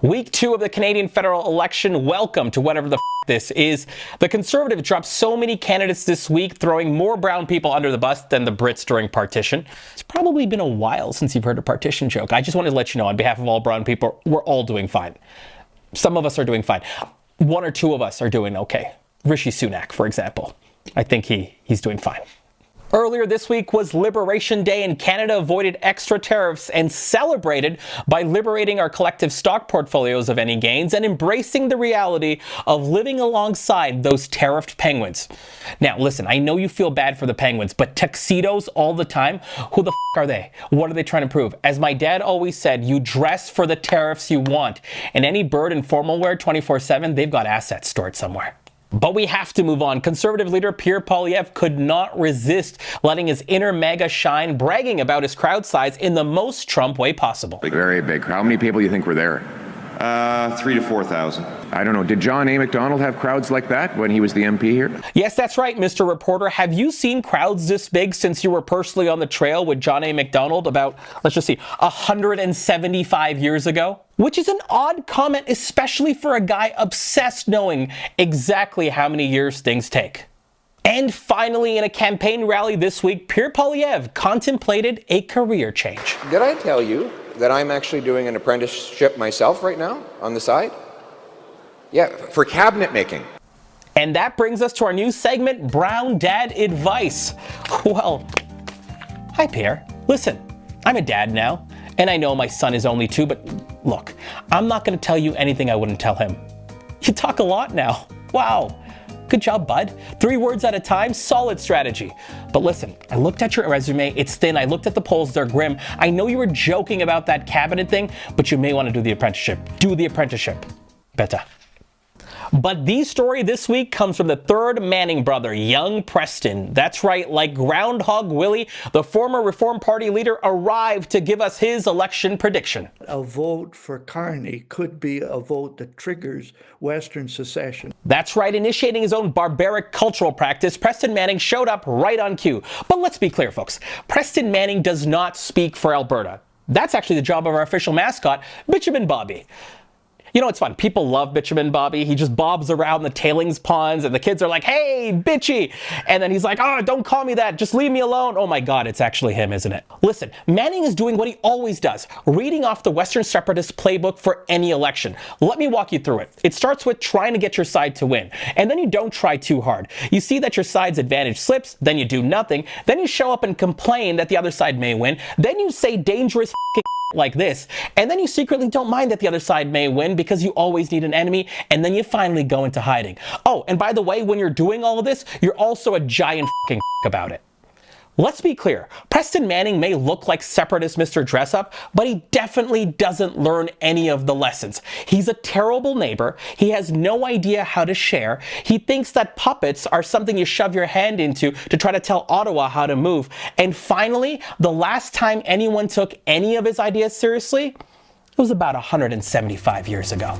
Week 2 of the Canadian federal election. Welcome to whatever the this is. The Conservatives dropped so many candidates this week, throwing more brown people under the bus than the Brits during partition. It's probably been a while since you've heard a partition joke. I just wanted to let you know, on behalf of all brown people, we're all doing fine. Some of us are doing fine. One or two of us are doing okay. Rishi Sunak, for example. I think he's doing fine. Earlier this week was Liberation Day, and Canada avoided extra tariffs and celebrated by liberating our collective stock portfolios of any gains and embracing the reality of living alongside those tariffed penguins. Now, listen, I know you feel bad for the penguins, but tuxedos all the time? Who the are they? What are they trying to prove? As my dad always said, you dress for the tariffs you want. And any bird in formal wear 24/7, they've got assets stored somewhere. But we have to move on. Conservative leader Pierre Poilievre could not resist letting his inner MAGA shine, bragging about his crowd size in the most Trump way possible. Very big. How many people do you think were there? 3,000 to 4,000. I don't know. Did John A. Macdonald have crowds like that when he was the MP here? Yes, that's right, Mr. Reporter. Have you seen crowds this big since you were personally on the trail with John A. Macdonald about, let's just see, 175 years ago? Which is an odd comment, especially for a guy obsessed knowing exactly how many years things take. And finally, in a campaign rally this week, Pierre Poilievre contemplated a career change. Did I tell you that I'm actually doing an apprenticeship myself right now on the side? Yeah, for cabinet making. And that brings us to our new segment, Brown Dad Advice. Well, hi Pierre. Listen, I'm a dad now, and I know my son is only 2, but look, I'm not going to tell you anything I wouldn't tell him. You talk a lot now. Wow. Good job, bud. 3 words at a time, solid strategy. But listen, I looked at your resume, it's thin. I looked at the polls, they're grim. I know you were joking about that cabinet thing, but you may want to do the apprenticeship. Do the apprenticeship. Better. But the story this week comes from the third Manning brother, young Preston. That's right, like Groundhog Willie, the former Reform Party leader arrived to give us his election prediction. A vote for Carney could be a vote that triggers Western secession. That's right, initiating his own barbaric cultural practice, Preston Manning showed up right on cue. But let's be clear, folks. Preston Manning does not speak for Alberta. That's actually the job of our official mascot, Bitumen Bobby. You know, it's fun. People love Bitumen Bobby. He just bobs around the tailings ponds and the kids are like, hey, bitchy. And then he's like, oh, don't call me that. Just leave me alone. Oh my God, it's actually him, isn't it? Listen, Manning is doing what he always does, reading off the Western separatist playbook for any election. Let me walk you through it. It starts with trying to get your side to win. And then you don't try too hard. You see that your side's advantage slips, then you do nothing. Then you show up and complain that the other side may win. Then you say dangerous like this, and then you secretly don't mind that the other side may win because you always need an enemy, and then you finally go into hiding. Oh, and by the way, when you're doing all of this, you're also a giant about it. Let's be clear, Preston Manning may look like separatist Mr. Dressup, but he definitely doesn't learn any of the lessons. He's a terrible neighbor, he has no idea how to share, he thinks that puppets are something you shove your hand into to try to tell Ottawa how to move, and finally, the last time anyone took any of his ideas seriously, it was about 175 years ago.